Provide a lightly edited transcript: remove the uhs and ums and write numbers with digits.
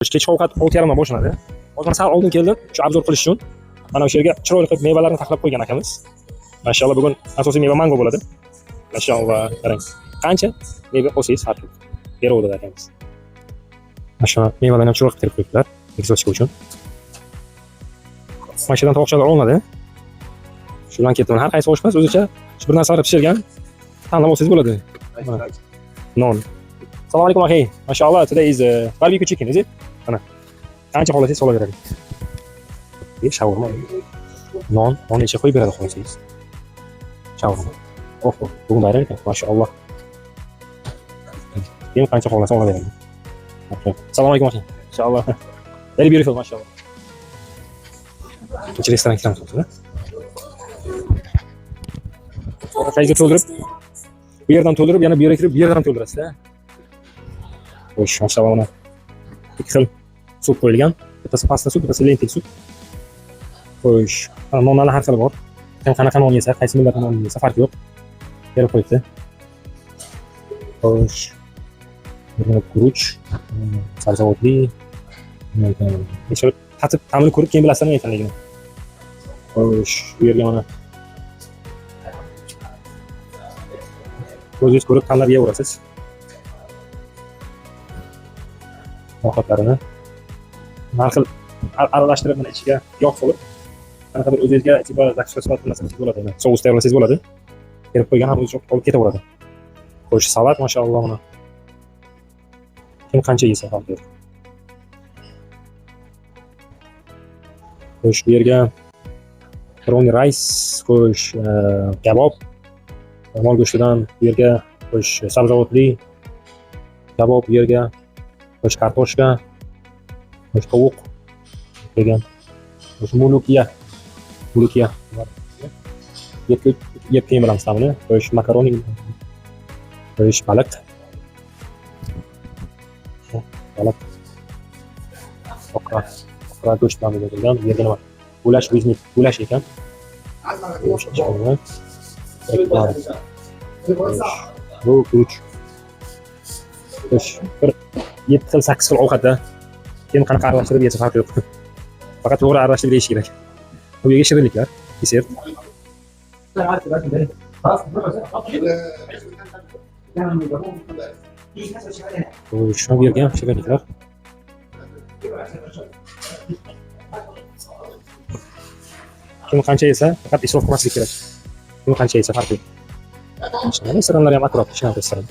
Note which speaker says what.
Speaker 1: Kechki ovqat 6:30 dan boshlanadi. Hozir sal oldin keldim, shu obzor qilish uchun. Mana o'sha yerga chiroyli qilib mevalarni taxlab qo'ygan akamiz. Mashallah bugun asosiy meva mango bo'ladi. Mashallah, qarang. Qancha meva olsangiz farq yo'q. Beradi akamiz. Mana mevalarni ham chiroyli qilib qo'yibdilar, ekzotika uchun. Mashinadan tovoqchalar olinadi. Shundan ketdim. Har qaysi oshpaz o'zicha bir narsalarni pishirgan. Tanlab olsangiz bo'ladi. Non. Assalomu alaykum akay. Mashallah, today is barbecue chicken, is it? Mana. Qancha xohlasangiz solaveradi. Shawarma. Non ichiga qo'yib beradi xohlasangiz. Shawarma. Bugun bayram ekan, mashallah. Keyin qancha xohlasa olaveradi. Assalomu alaykum akay. Mashallah. Very beautiful, mashallah. Kecha restoran kiramiz. Qayga to'ldirib, bu yerdan to'ldirib, yana bu yerga kirib, bu yerdan to'ldirasiz-da. Xo'sh, mashallah mana ikki xil sup qo'yilgan. Bittasi pasta sup, bittasi lentil sup. Xo'sh, nonlarning har xili bor. Qanaqa non yesa, qaysi millatdan non yesa farqi yo'q. Berib qo'yibdi. Xo'sh. Mana guruch, sabzavotli. O'sha tatib, ta'mini ko'rib keyin bilasizlar nima ekanligini. Xo'sh, bu yerga mana o'zingiz ko'rib tanlab yeyaverasiz. Ovqatlarini har xil aralashtirib mana ichiga yog' solib, qanaqa bir o'zingizga tipa zaksos qilsangiz bo'ladi. Sous tayyorlasangiz bo'ladi. Berib qo'ygan ham o'zicha olib ketaveradi. Xo'sh, salat mashallah mana. Kim qancha yesa ham yo'q. Xo'sh, bu yerga brownie rice, xo'sh, kabob, mol go'shtidan, bu yerga xo'sh, sabzavotli kabob, bu yerga xo'sh, kartoshka, xo'sh, tovuq degan. Xo'sh, mulukiya. Yeb keyin bilamiz ta'mini. Xo'sh, makaroni. Xo'sh, baliq. Okra go'sht bilan berilgan. Bu yerga nima? Gulash ekan. Bu guruch. Bir 7 xil 8 xil ovqatda keyin qanaqa aralashtirib yesa farqi yo'q. Faqat to'g'ri aralashtirib yeyish kerak. Bu yerga shirinliklar, desert. Shuna bu yerga ham shirinliklar. Kim qancha yesa, faqat isrof qilmaslik kerak. Kim qancha yesa farqi yo'q. Restoranlar ham atrofda, restoran.